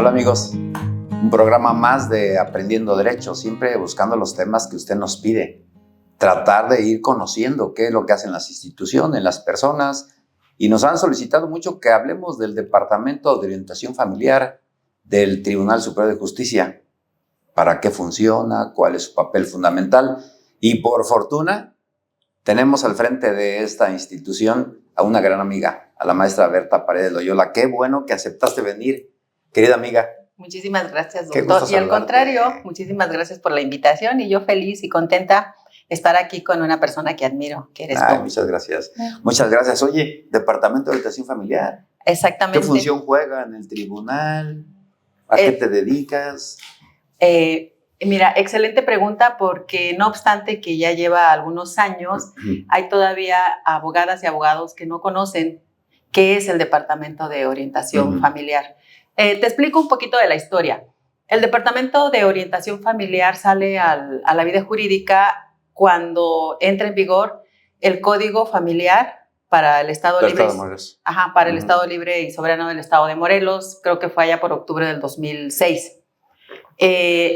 Hola amigos, un programa más de Aprendiendo Derecho, siempre buscando los temas que usted nos pide. Tratar de ir conociendo qué es lo que hacen las instituciones, las personas, y nos han solicitado mucho que hablemos del Departamento de Orientación Familiar del Tribunal Superior de Justicia. ¿Para qué funciona? ¿Cuál es su papel fundamental? Y por fortuna, tenemos al frente de esta institución a una gran amiga, a la maestra Berta Paredes Loyola. Qué bueno que aceptaste venir, querida amiga. Muchísimas gracias, Qué doctor. gusto Y al saludarte. contrario, muchísimas gracias por la invitación y yo feliz y contenta de estar aquí con una persona que admiro, que eres Ay, tú. muchas gracias. Muchas gracias. Oye, Departamento de Orientación Familiar. Exactamente. ¿Qué función juega en el tribunal? ¿A qué te dedicas? Mira, excelente pregunta porque no obstante que ya lleva algunos años, hay todavía abogadas y abogados que no conocen qué es el Departamento de Orientación Familiar. Te explico un poquito de la historia. El Departamento de Orientación Familiar sale a la vida jurídica cuando entra en vigor el Código Familiar para el Estado Libre. Estado de Morelos. Ajá, para el Estado Libre y Soberano del Estado de Morelos. Creo que fue allá por octubre del 2006.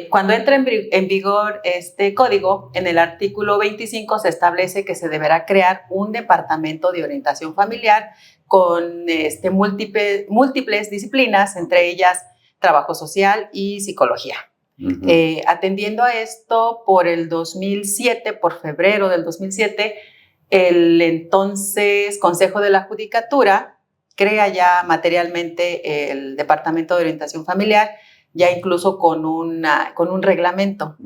Cuando entra en vigor este código, en el artículo 25 se establece que se deberá crear un departamento de orientación familiar con múltiples disciplinas, entre ellas trabajo social y psicología. Atendiendo a esto, por el 2007, por febrero del 2007, el entonces Consejo de la Judicatura crea ya materialmente el Departamento de Orientación Familiar, ya incluso con un reglamento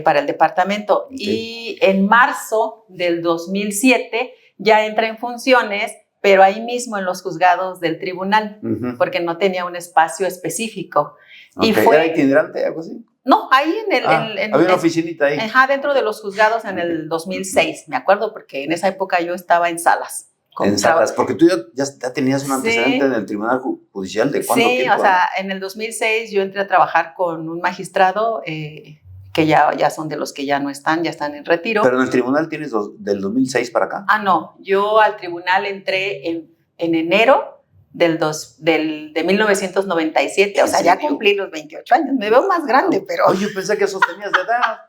para el departamento. Okay. Y en marzo del 2007 ya entra en funciones, pero ahí mismo en los juzgados del tribunal, porque no tenía un espacio específico. Okay. Y fue, ¿Era itinerante, algo así? No, ahí había una oficinita ahí. Dentro de los juzgados en el 2006, me acuerdo, porque en esa época yo estaba en salas. En salas, porque tú ya tenías un antecedente en el Tribunal Judicial de cuánto tiempo. Sí, o sea, en el 2006 yo entré a trabajar con un magistrado que ya son de los que ya no están, ya están en retiro. ¿Pero en el tribunal tienes del 2006 para acá? No, yo al tribunal entré en enero de 1997, o sea, ya cumplí los 28 años, me veo más grande, pero... Oye, yo pensé que sostenías de edad.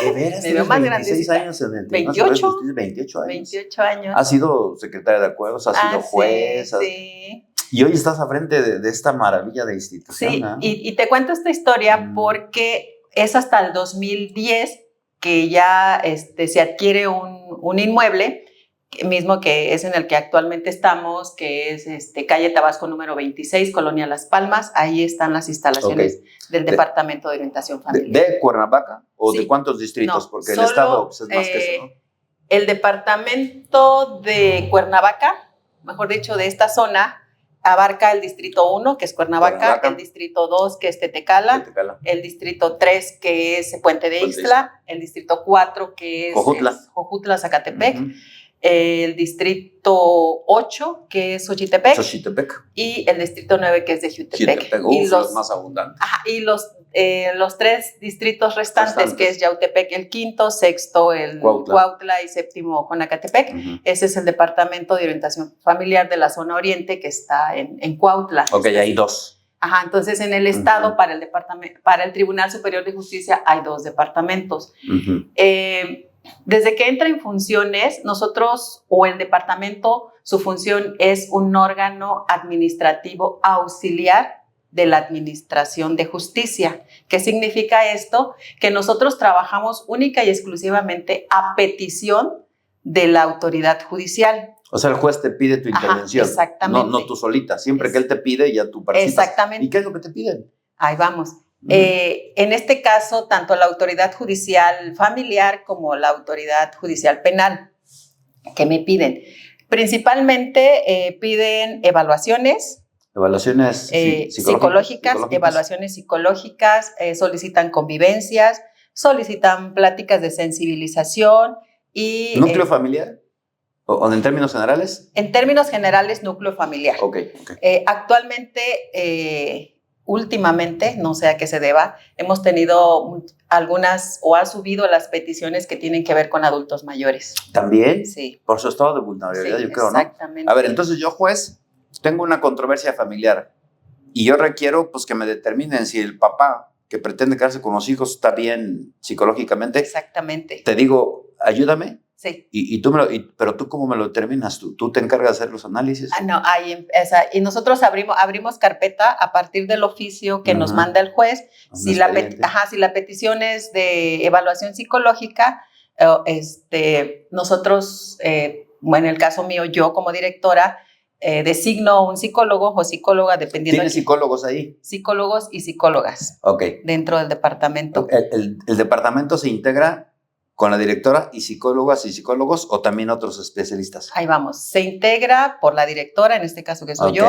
De veras, me veo más grande. 26 años en el Tribunal 28 años. 28 años. Has sido secretaria de acuerdos, has sido juez. Sí. Y hoy estás a frente de esta maravilla de institución. Sí, y te cuento esta historia porque es hasta el 2010 que ya se adquiere un inmueble, mismo que es en el que actualmente estamos, que es calle Tabasco número 26, Colonia Las Palmas. Ahí están las instalaciones del Departamento de Orientación Familiar. ¿De Cuernavaca o de cuántos distritos? No, porque el Estado pues, es más que eso, ¿no? El Departamento de Cuernavaca, mejor dicho, de esta zona, abarca el Distrito 1, que es Cuernavaca, el Distrito 2, que es Tetecala, el Distrito 3, que es Puente de Ixtla, el Distrito 4, que es Jojutla, Zacatepec, el Distrito 8, que es Xochitepec, y el Distrito 9, que es de Jutepec. Y los más abundantes. Y los 3 distritos restantes, que es Yautepec, el quinto, sexto, el Cuautla y séptimo, Jonacatepec. Ese es el Departamento de Orientación Familiar de la Zona Oriente, que está en Cuautla. Ok, hay 2. Entonces en el Estado, para el Tribunal Superior de Justicia, hay 2 departamentos. Desde que entra en funciones, nosotros o el departamento, su función es un órgano administrativo auxiliar de la Administración de Justicia. ¿Qué significa esto? Que nosotros trabajamos única y exclusivamente a petición de la autoridad judicial. O sea, el juez te pide tu intervención. Exactamente. No tú solita. Siempre que él te pide, ya tú participas. Exactamente. ¿Y qué es lo que te piden? Ahí vamos. En este caso, tanto la autoridad judicial familiar como la autoridad judicial penal, ¿qué me piden? Principalmente piden evaluaciones psicológicas, evaluaciones psicológicas, solicitan convivencias, solicitan pláticas de sensibilización y... ¿Núcleo familiar? ¿O en términos generales? En términos generales, núcleo familiar. Okay. Actualmente... últimamente, no sé a qué se deba, hemos tenido algunas o ha subido las peticiones que tienen que ver con adultos mayores. ¿También? Sí. Por su estado de vulnerabilidad, yo creo, ¿no? Exactamente. A ver, entonces yo, juez, tengo una controversia familiar. y yo requiero pues que me determinen si el papá que pretende quedarse con los hijos está bien psicológicamente. Exactamente. Te digo, ayúdame. Sí. Pero tú, ¿cómo me lo determinas? ¿Tú te encargas de hacer los análisis? No, y nosotros abrimos carpeta a partir del oficio que nos manda el juez. Si la petición es de evaluación psicológica, nosotros, en el caso mío, yo como directora, designo un psicólogo o psicóloga, dependiendo. ¿Tienes psicólogos ahí? Psicólogos y psicólogas. Ok. Dentro del departamento. ¿El departamento se integra con la directora y psicólogas y psicólogos o también otros especialistas? Ahí vamos. Se integra por la directora, en este caso que soy yo.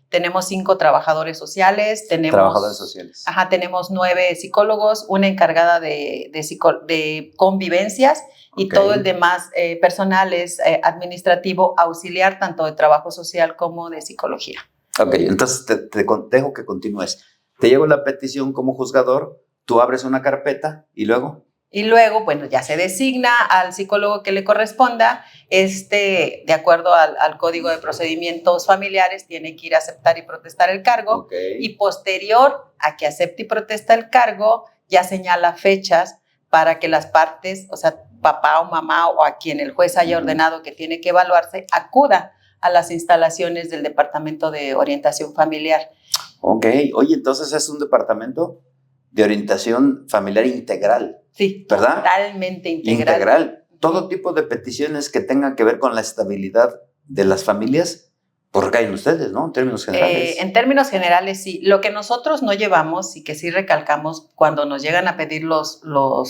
Tenemos 5 trabajadores sociales. Trabajadores sociales. Ajá, tenemos 9 psicólogos, una encargada de convivencias y todo el demás personal es administrativo, auxiliar, tanto de trabajo social como de psicología. Ok, entonces te dejo que continúes. Te llevo la petición como juzgador, tú abres una carpeta y luego... Y luego, bueno, ya se designa al psicólogo que le corresponda. De acuerdo al Código de Procedimientos Familiares, tiene que ir a aceptar y protestar el cargo. Y posterior a que acepte y protesta el cargo, ya señala fechas para que las partes, o sea, papá o mamá o a quien el juez haya ordenado que tiene que evaluarse, acuda a las instalaciones del Departamento de Orientación Familiar. Ok. Oye, entonces es un departamento de orientación familiar integral. Sí, ¿verdad? Totalmente integral. Todo tipo de peticiones que tengan que ver con la estabilidad de las familias, pues recaen ustedes, ¿no? En términos generales. En términos generales, sí. Lo que nosotros no llevamos y que sí recalcamos cuando nos llegan a pedir los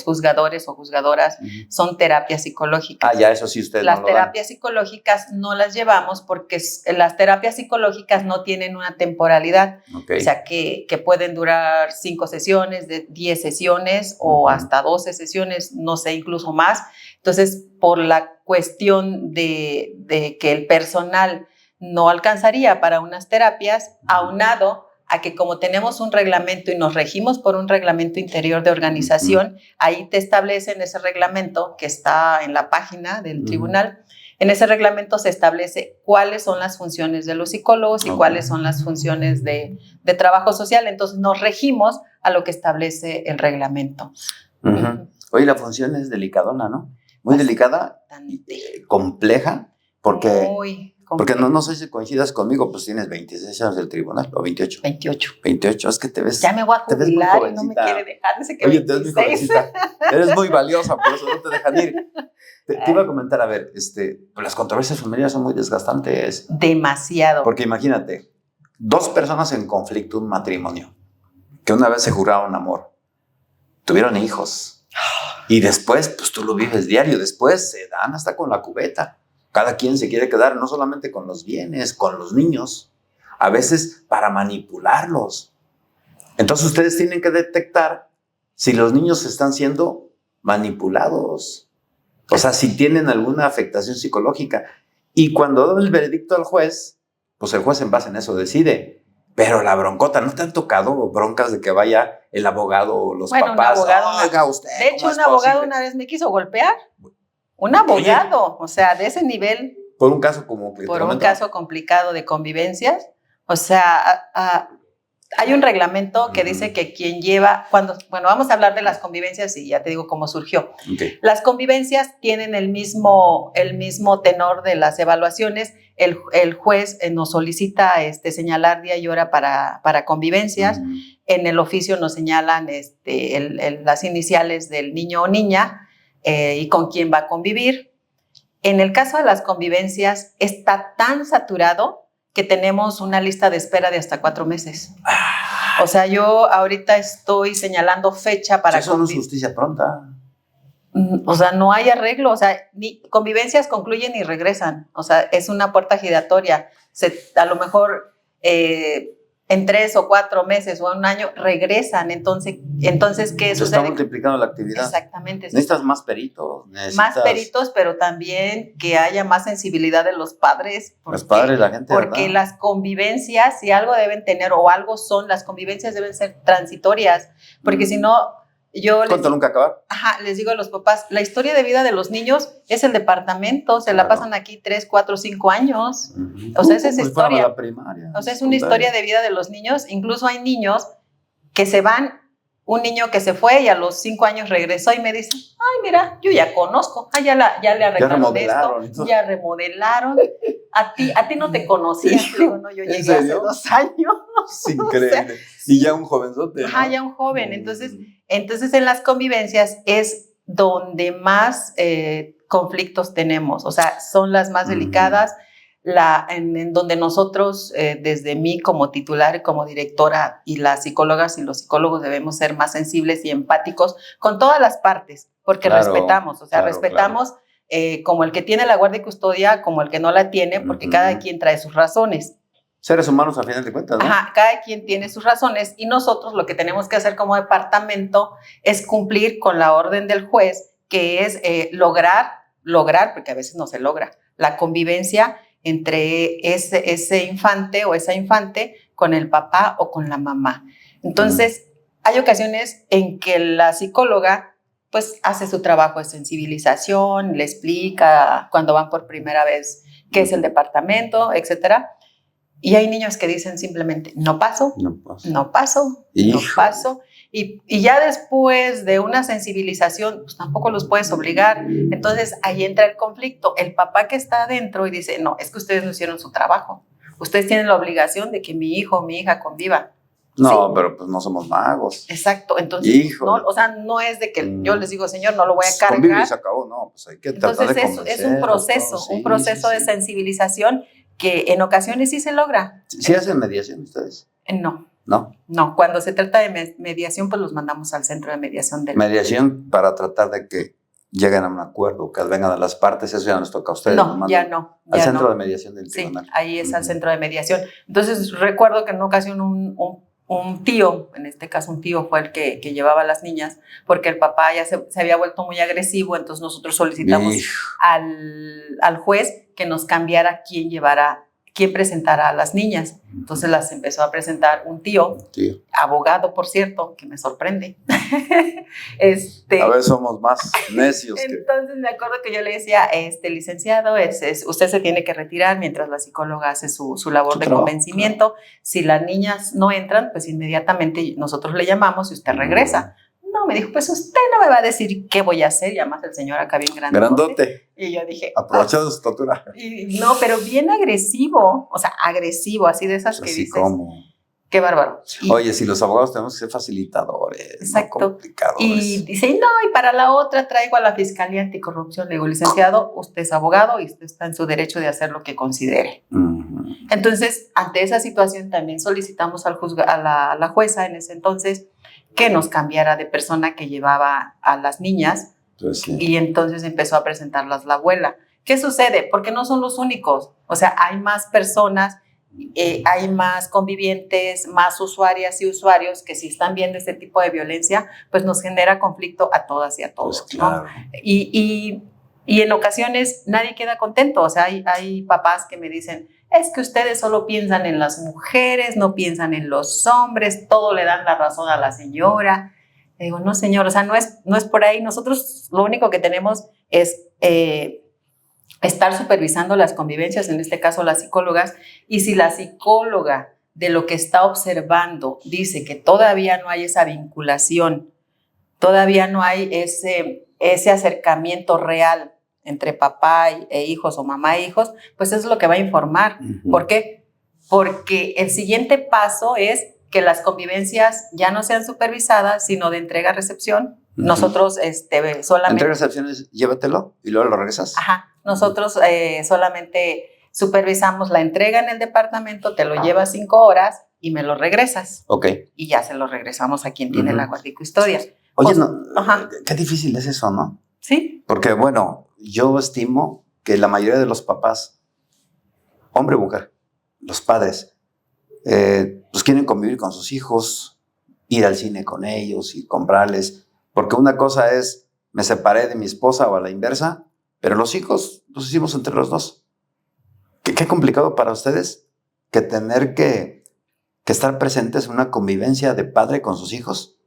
juzgadores o juzgadoras son terapias psicológicas. Ya, eso sí ustedes Las terapias psicológicas no las llevamos porque las terapias psicológicas no tienen una temporalidad. O sea, que pueden durar 5 sesiones, 10 sesiones o hasta 12 sesiones, no sé, incluso más. Entonces, por la cuestión de que el personal no alcanzaría para unas terapias, aunado a que como tenemos un reglamento y nos regimos por un reglamento interior de organización, ahí te establecen ese reglamento que está en la página del tribunal. En ese reglamento se establece cuáles son las funciones de los psicólogos y cuáles son las funciones de trabajo social. Entonces nos regimos a lo que establece el reglamento. Oye, la función es delicadona, ¿no? Muy delicada, compleja, porque no sé si coincidas conmigo, pues tienes 26 años del tribunal, o 28. 28, es que te ves... Ya me voy a jubilar y no me quiere dejar, dice que 26. Oye, te ves muy jovencita, eres muy valiosa, por eso no te dejan ir. Te iba a comentar, a ver, las controversias familiares son muy desgastantes. Demasiado. Porque imagínate, 2 personas en conflicto, un matrimonio, que una vez se juraron amor, tuvieron hijos, y después, pues tú lo vives diario, después se dan hasta con la cubeta. Cada quien se quiere quedar no solamente con los bienes, con los niños, a veces para manipularlos. Entonces ustedes tienen que detectar si los niños están siendo manipulados, o sea, si tienen alguna afectación psicológica. Y cuando da el veredicto al juez, pues el juez en base en eso decide. Pero la broncota, ¿no te han tocado broncas de que vaya el abogado o los papás? Un abogado, oiga usted, de hecho, un abogado una vez me quiso golpear. Un abogado, o sea, de ese nivel. Por un caso como que por un caso complicado de convivencias. O sea, hay un reglamento que dice que quien lleva, vamos a hablar de las convivencias y ya te digo cómo surgió. Las convivencias tienen el mismo tenor de las evaluaciones. El juez nos solicita señalar día y hora para convivencias. En el oficio nos señalan las iniciales del niño o niña y con quién va a convivir. En el caso de las convivencias, está tan saturado que tenemos una lista de espera de hasta 4 meses. O sea, yo ahorita estoy señalando fecha para eso no es justicia pronta. O sea, no hay arreglo. O sea, ni convivencias concluyen y regresan. O sea, es una puerta giratoria. A lo mejor en 3 o 4 meses o 1 año regresan. Entonces ¿qué sucede? Se está multiplicando la actividad. Exactamente. Necesitas más peritos. Más peritos, pero también que haya más sensibilidad de los padres. Los padres, la gente, porque ¿verdad? Las convivencias, si algo deben tener o algo son, las convivencias deben ser transitorias. Porque si no, ¿Cuánto nunca acabar? Les digo a los papás, la historia de vida de los niños es el departamento, se la pasan aquí 3, 4, 5 años. O sea, esa es historia. La primaria, o sea, es una historia de vida de los niños. Incluso hay niños que se van, un niño que se fue y a los 5 años regresó y me dice, ay, mira, yo ya conozco, ya le arreglaron esto, ya remodelaron. A ti no te conocía, digo, no, yo llegué hace 2 años. Es increíble. O sea, y ya un jovenzote, ¿no? Ya un joven. Entonces en las convivencias es donde más conflictos tenemos, o sea, son las más delicadas, en donde nosotros, desde mí como titular y como directora, y las psicólogas y los psicólogos debemos ser más sensibles y empáticos con todas las partes, porque respetamos, o sea, respetamos como el que tiene la guardia y custodia, como el que no la tiene, porque cada quien trae sus razones. Seres humanos a final de cuentas, ¿no? Cada quien tiene sus razones y nosotros lo que tenemos que hacer como departamento es cumplir con la orden del juez, que es lograr, porque a veces no se logra, la convivencia entre ese infante o esa infante con el papá o con la mamá. Entonces, hay ocasiones en que la psicóloga pues hace su trabajo de sensibilización, le explica cuando van por primera vez qué es el departamento, etcétera. Y hay niños que dicen simplemente, no paso. Y ya después de una sensibilización, pues tampoco los puedes obligar. Entonces ahí entra el conflicto. El papá que está adentro y dice, no, es que ustedes no hicieron su trabajo. Ustedes tienen la obligación de que mi hijo o mi hija conviva. No, ¿sí? Pero pues no somos magos. Exacto. Entonces, no es de que yo les digo, señor, no lo voy a cargar. Convive y se acabó, no, pues hay que tratar de convencer. Entonces es un proceso de sensibilización que en ocasiones sí se logra. ¿Sí hacen mediación ustedes? No. ¿No? Cuando se trata de mediación, pues los mandamos al centro de mediación. Mediación para tratar de que lleguen a un acuerdo, que vengan a las partes, eso ya nos toca a ustedes. No, ya no. Al centro de mediación del tribunal. Sí, ahí es al centro de mediación. Entonces recuerdo que en una ocasión un tío, en este caso un tío fue el que llevaba a las niñas, porque el papá ya se había vuelto muy agresivo, entonces nosotros solicitamos al juez que nos cambiara quién presentara a las niñas. Entonces las empezó a presentar un tío, abogado, por cierto, que me sorprende. A veces somos más necios. Entonces me acuerdo que yo le decía, licenciado, usted se tiene que retirar mientras la psicóloga hace su labor de convencimiento. Claro. Si las niñas no entran, pues inmediatamente nosotros le llamamos y usted regresa. No, me dijo, pues usted no me va a decir qué voy a hacer. Y además el señor acá bien grandote. Y yo dije... Aprovechado su estatura. No, pero bien agresivo. O sea, agresivo, así de esas que así dices. Como... Qué bárbaro. Oye, si los abogados tenemos que ser facilitadores. Exacto. No complicadores. Y dice, no, y para la otra traigo a la Fiscalía Anticorrupción. Le digo, licenciado, usted es abogado y usted está en su derecho de hacer lo que considere. Entonces, ante esa situación también solicitamos a la jueza en ese entonces que nos cambiara de persona que llevaba a las niñas. Y entonces empezó a presentarlas la abuela. ¿Qué sucede? Porque no son los únicos. O sea, hay más personas, hay más convivientes, más usuarias y usuarios que si están viendo este tipo de violencia, pues nos genera conflicto a todas y a todos. Pues claro. ¿No? Y en ocasiones nadie queda contento. O sea, hay papás que me dicen, es que ustedes solo piensan en las mujeres, no piensan en los hombres, todo le dan la razón a la señora. Le digo, no, señor, o sea, no es por ahí. Nosotros lo único que tenemos es estar supervisando las convivencias, en este caso las psicólogas, y si la psicóloga de lo que está observando dice que todavía no hay esa vinculación, todavía no hay ese acercamiento real entre papá e hijos o mamá e hijos, pues eso es lo que va a informar. ¿Por qué? Porque el siguiente paso es que las convivencias ya no sean supervisadas, sino de entrega-recepción. Nosotros solamente... Entrega-recepción es llévatelo y luego lo regresas. Nosotros solamente supervisamos la entrega en el departamento, te lo llevas 5 horas y me lo regresas. Ok. Y ya se lo regresamos a quien tiene la guardia y custodia. Oye, qué difícil es eso, ¿no? Sí. Porque, bueno, yo estimo que la mayoría de los papás, hombre o mujer, los padres, pues quieren convivir con sus hijos, ir al cine con ellos y comprarles. Porque una cosa es, me separé de mi esposa o a la inversa, pero los hijos los hicimos entre los dos. Qué complicado para ustedes que tener que estar presentes en una convivencia de padre con sus hijos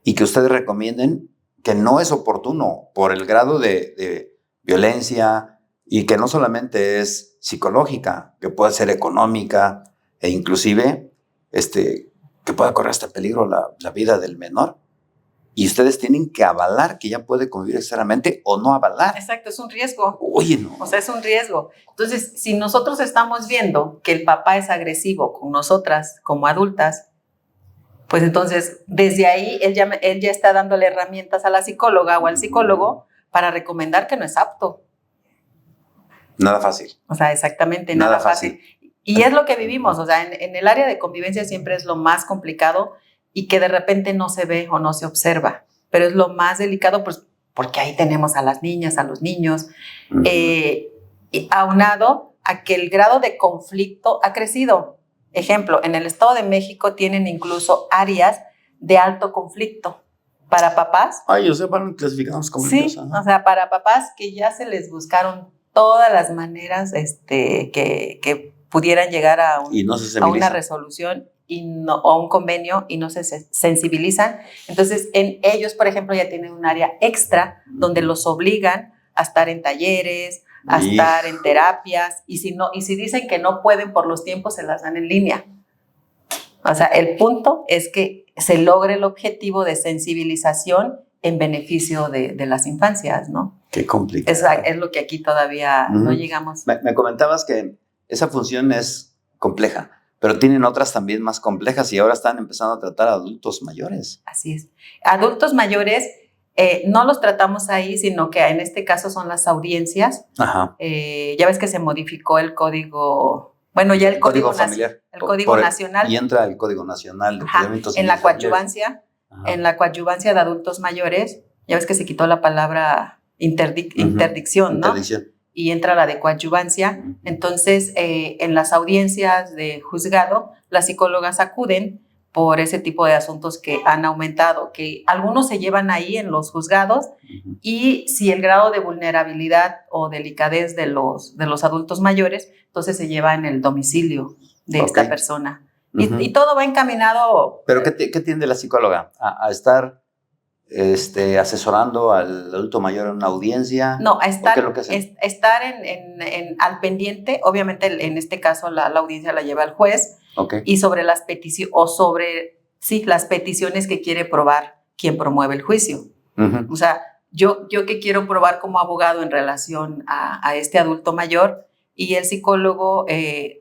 y que ustedes recomienden que no es oportuno por el grado de violencia y que no solamente es psicológica, que puede ser económica e inclusive que pueda correr hasta peligro la vida del menor. Y ustedes tienen que avalar que ya puede convivir externamente o no avalar. Exacto, es un riesgo. Oye, no. O sea, es un riesgo. Entonces, si nosotros estamos viendo que el papá es agresivo con nosotras como adultas, pues entonces desde ahí él ya está dándole herramientas a la psicóloga o al psicólogo para recomendar que no es apto. Nada fácil. O sea, exactamente, nada fácil. Y es lo que vivimos, o sea, en el área de convivencia siempre es lo más complicado y que de repente no se ve o no se observa, pero es lo más delicado pues, porque ahí tenemos a las niñas, a los niños, y aunado a que el grado de conflicto ha crecido. Ejemplo, en el Estado de México tienen incluso áreas de alto conflicto para papás. Ay, o sea, van clasificados como sí, o sea, para papás que ya se les buscaron todas las maneras que pudieran llegar a una resolución o a un convenio y no se sensibilizan. Entonces, en ellos, por ejemplo, ya tienen un área extra donde los obligan a estar en talleres, a estar en terapias, y si dicen que no pueden por los tiempos, se las dan en línea. O sea, el punto es que se logre el objetivo de sensibilización en beneficio de las infancias, ¿no? Qué complicado. Es lo que aquí todavía no llegamos. Me comentabas que esa función es compleja, pero tienen otras también más complejas y ahora están empezando a tratar a adultos mayores. Así es. Adultos mayores no los tratamos ahí, sino que en este caso son las audiencias. Ajá. Ya ves que se modificó el código, bueno, ya el código familiar. El código nacional. Y entra el Código Nacional de Procedimientos en la coadyuvancia. En la coadyuvancia de adultos mayores, ya ves que se quitó la palabra interdicción, ¿no? Interdicción. Y entra la de coadyuvancia. Entonces, en las audiencias de juzgado, las psicólogas acuden por ese tipo de asuntos que han aumentado, que algunos se llevan ahí en los juzgados, y si el grado de vulnerabilidad o delicadez de los adultos mayores, entonces se lleva en el domicilio de esta persona. Y todo va encaminado. ¿Pero qué tiende la psicóloga? ¿A estar asesorando al adulto mayor en una audiencia? No, a estar al pendiente. Obviamente, en este caso, la audiencia la lleva el juez. Y sobre las peticiones, las peticiones que quiere probar quien promueve el juicio. O sea, yo que quiero probar como abogado en relación a este adulto mayor, y el psicólogo,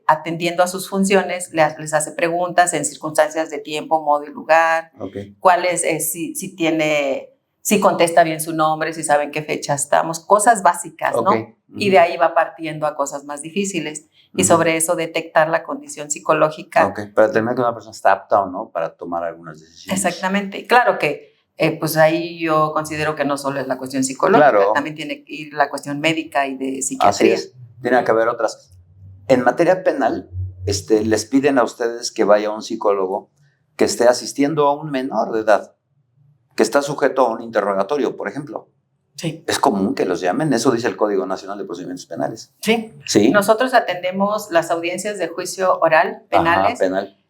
atendiendo a sus funciones, les hace preguntas en circunstancias de tiempo, modo y lugar, cuáles, si contesta bien su nombre, si saben qué fecha estamos, cosas básicas, ¿no? Y de ahí va partiendo a cosas más difíciles. Y sobre eso detectar la condición psicológica. Para determinar que una persona está apta o no para tomar algunas decisiones. Exactamente. Claro que pues ahí yo considero que no solo es la cuestión psicológica, también tiene que ir la cuestión médica y de psiquiatría. Así es. Tiene que haber otras. En materia penal, les piden a ustedes que vaya un psicólogo que esté asistiendo a un menor de edad, que está sujeto a un interrogatorio, por ejemplo. Sí. Es común que los llamen, eso dice el Código Nacional de Procedimientos Penales. Sí. Nosotros atendemos las audiencias de juicio oral penales. Penal.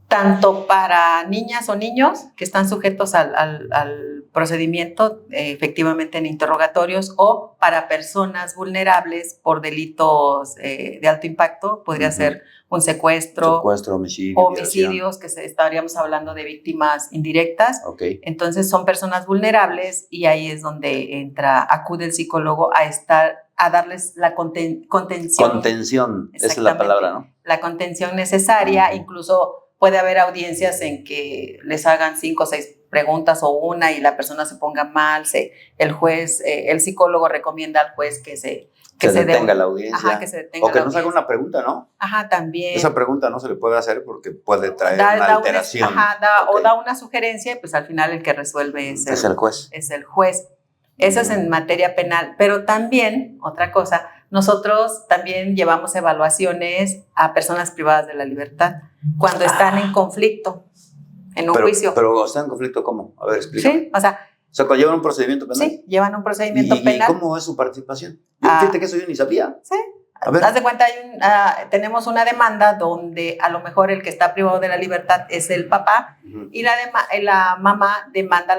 Tanto para niñas o niños que están sujetos al procedimiento, efectivamente en interrogatorios, o para personas vulnerables por delitos de alto impacto, podría ser un secuestro, homicidios, que estaríamos hablando de víctimas indirectas. Entonces son personas vulnerables y ahí es donde acude el psicólogo a darles la contención. Contención, esa es la palabra, ¿no? La contención necesaria. Incluso puede haber audiencias en que les hagan 5 o 6 preguntas o una y la persona se ponga mal. El juez, el psicólogo recomienda al juez que se detenga la audiencia. Que se detenga o que nos haga una pregunta, ¿no? También. Esa pregunta no se le puede hacer porque puede traer una alteración. O da una sugerencia y pues al final el que resuelve es el juez. Es el juez. Eso es en materia penal. Pero también, otra cosa, nosotros también llevamos evaluaciones a personas privadas de la libertad cuando están en conflicto, en un juicio. ¿Pero están en conflicto cómo? A ver, explícame. Sí, o sea, cuando llevan un procedimiento penal. Sí, llevan un procedimiento penal. ¿Y cómo es su participación? Fíjate que eso yo ni sabía. Sí, haz de cuenta, tenemos una demanda donde a lo mejor el que está privado de la libertad es el papá y la mamá demanda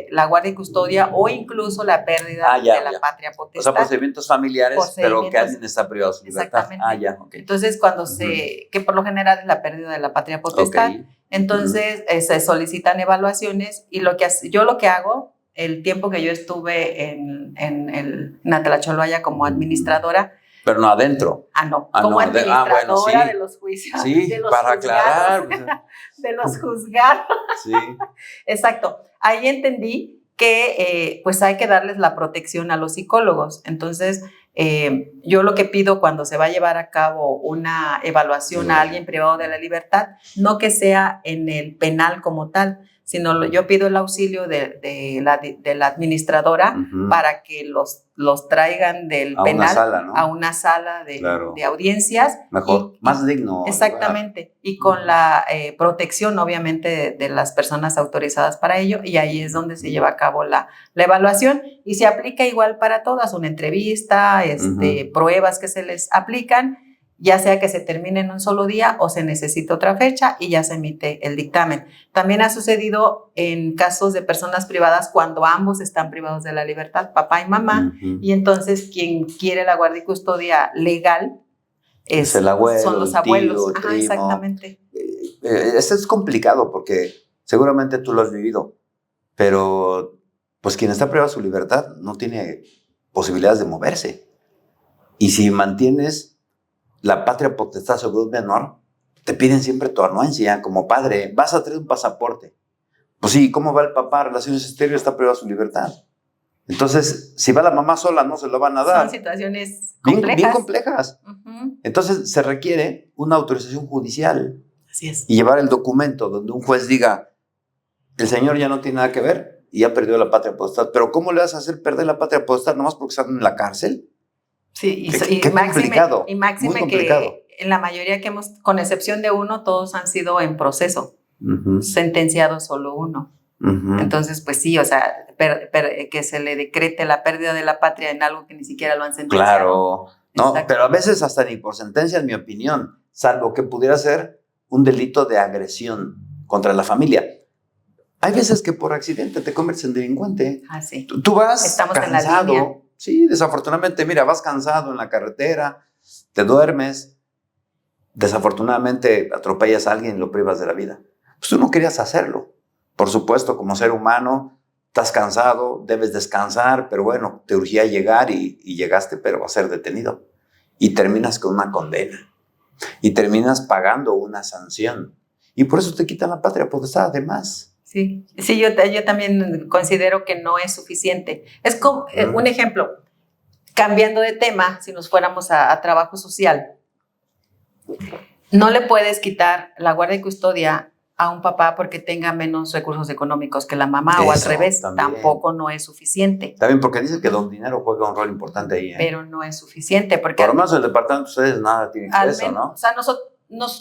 la guardia y custodia o incluso la pérdida de la patria potestad. O sea, procedimientos familiares, pero que alguien está privado de su libertad. Exactamente. Okay. Entonces, cuando que por lo general es la pérdida de la patria potestad, entonces se solicitan evaluaciones y yo lo que hago, el tiempo que yo estuve en Atlacholoaya como administradora. Pero no adentro. No, como administradora de los juicios. Sí, de los para juzgados, aclarar. De los juzgados. Sí. Exacto. Ahí entendí que pues hay que darles la protección a los psicólogos. Entonces, yo lo que pido cuando se va a llevar a cabo una evaluación a alguien privado de la libertad, no que sea en el penal como tal, sino yo pido el auxilio de la administradora para que los traigan del penal una sala, ¿no? a una sala de audiencias. Mejor, más digno. Exactamente, y con la protección obviamente de las personas autorizadas para ello, y ahí es donde se lleva a cabo la evaluación y se aplica igual para todas, una entrevista, pruebas que se les aplican, ya sea que se termine en un solo día o se necesita otra fecha y ya se emite el dictamen. También ha sucedido en casos de personas privadas cuando ambos están privados de la libertad, papá y mamá, y entonces quien quiere la guardia y custodia legal es el abuelo, son los abuelos. Tío, primo. Exactamente. Esto es complicado porque seguramente tú lo has vivido, pero pues quien está privado de su libertad no tiene posibilidades de moverse. Y si mantienes la patria potestad sobre un menor, te piden siempre tu anuencia como padre. Vas a traer un pasaporte. Pues sí, ¿cómo va el papá? Relaciones exteriores, está privado de su libertad. Entonces, si va la mamá sola, no se lo van a dar. Son situaciones complejas. Bien complejas. Entonces, se requiere una autorización judicial. Así es. Y llevar el documento donde un juez diga, el señor ya no tiene nada que ver y ya perdió la patria potestad. Pero ¿cómo le vas a hacer perder la patria potestad nomás porque están en la cárcel? Sí, qué complicado. Y máxime que en la mayoría que con excepción de uno, todos han sido en proceso, sentenciado solo uno. Entonces, pues sí, o sea, que se le decrete la pérdida de la patria en algo que ni siquiera lo han sentenciado. Claro, no, pero a veces hasta ni por sentencia, en mi opinión, salvo que pudiera ser un delito de agresión contra la familia. Hay veces que por accidente te conviertes en delincuente. Sí. Tú vas Estamos cansado. En la línea. Sí, desafortunadamente, mira, vas cansado en la carretera, te duermes, desafortunadamente atropellas a alguien y lo privas de la vida. Pues tú no querías hacerlo. Por supuesto, como ser humano, estás cansado, debes descansar, pero bueno, te urgía llegar y llegaste, pero a ser detenido. Y terminas con una condena. Y terminas pagando una sanción. Y por eso te quitan la patria potestad, además. Sí, yo también considero que no es suficiente. Es como un ejemplo, cambiando de tema, si nos fuéramos a trabajo social, no le puedes quitar la guardia y custodia a un papá porque tenga menos recursos económicos que la mamá o al revés, tampoco no es suficiente. También porque dice que don dinero juega un rol importante ahí. Pero no es suficiente. Porque por lo menos el departamento de ustedes nada tiene que eso, ¿no? O sea,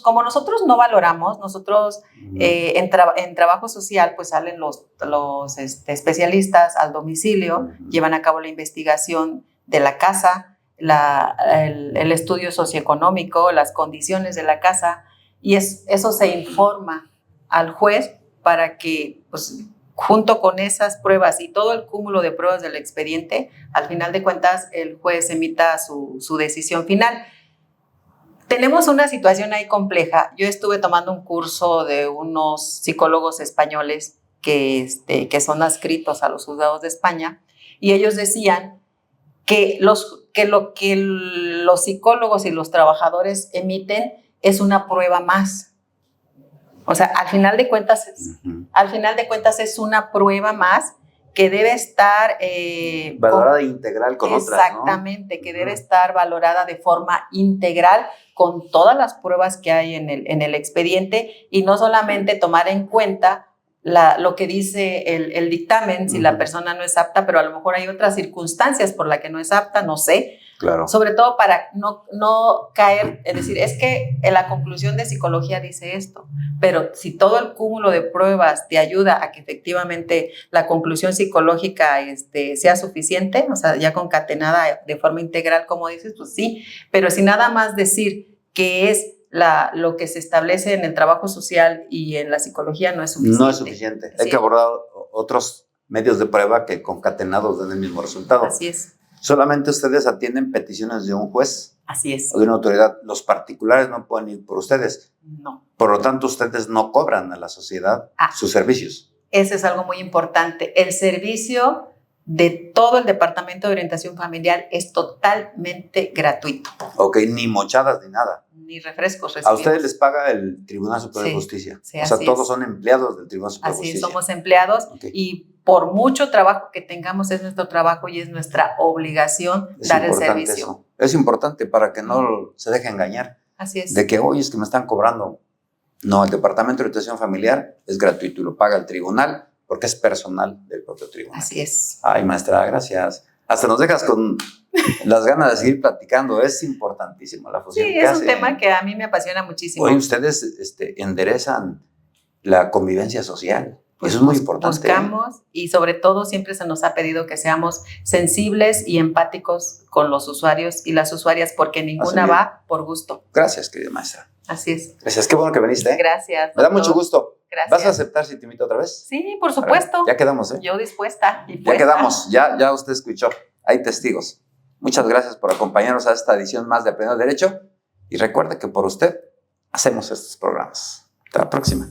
como nosotros no valoramos, nosotros en trabajo social pues salen los especialistas al domicilio, llevan a cabo la investigación de la casa, el estudio socioeconómico, las condiciones de la casa, y eso se informa al juez para que pues, junto con esas pruebas y todo el cúmulo de pruebas del expediente, al final de cuentas el juez emita su decisión final. Tenemos una situación ahí compleja. Yo estuve tomando un curso de unos psicólogos españoles que son adscritos a los juzgados de España, y ellos decían que lo que los psicólogos y los trabajadores emiten es una prueba más. O sea, al final de cuentas es una prueba más que debe estar valorada integral con otras, ¿no? Exactamente, que debe estar valorada de forma integral con todas las pruebas que hay en el expediente, y no solamente tomar en cuenta lo que dice el dictamen, si la persona no es apta, pero a lo mejor hay otras circunstancias por las que no es apta, no sé. Claro. Sobre todo para no caer, es decir, es que en la conclusión de psicología dice esto, pero si todo el cúmulo de pruebas te ayuda a que efectivamente la conclusión psicológica sea suficiente, o sea, ya concatenada de forma integral, como dices, pues sí, pero si nada más decir que es lo que se establece en el trabajo social y en la psicología no es suficiente. No es suficiente. Hay que abordar otros medios de prueba que concatenados den el mismo resultado. Así es. Solamente ustedes atienden peticiones de un juez. Así es. O de una autoridad. Los particulares no pueden ir por ustedes. No. Por lo tanto, ustedes no cobran a la sociedad sus servicios. Ese es algo muy importante. El servicio de todo el Departamento de Orientación Familiar es totalmente gratuito. Ok, ni mochadas ni nada. Ni refrescos recibimos. A ustedes les paga el Tribunal Superior de Justicia. Sí, o sea, todos son empleados del Tribunal Superior de Justicia. Así es, somos empleados y por mucho trabajo que tengamos es nuestro trabajo y es nuestra obligación dar el servicio. Eso. Es importante para que no se deje engañar. Así es. De que hoy es que me están cobrando. No, el Departamento de Orientación Familiar es gratuito y lo paga el tribunal porque es personal del propio tribunal. Así es. Ay, maestra, gracias. Hasta nos dejas con las ganas de seguir platicando. Es importantísimo la fusión. Sí, es un tema que a mí me apasiona muchísimo. Hoy ustedes enderezan la convivencia social. Pues eso es muy importante. Buscamos y sobre todo siempre se nos ha pedido que seamos sensibles y empáticos con los usuarios y las usuarias porque ninguna va por gusto. Gracias, querida maestra. Así es. Gracias, qué bueno que viniste. Gracias. Me da mucho gusto. Gracias. ¿Vas a aceptar si te invito otra vez? Sí, por supuesto. Ya quedamos, ¿eh? Yo dispuesta. Ya quedamos, ya usted escuchó. Hay testigos. Muchas gracias por acompañarnos a esta edición más de Aprendiendo Derecho y recuerde que por usted hacemos estos programas. Hasta la próxima.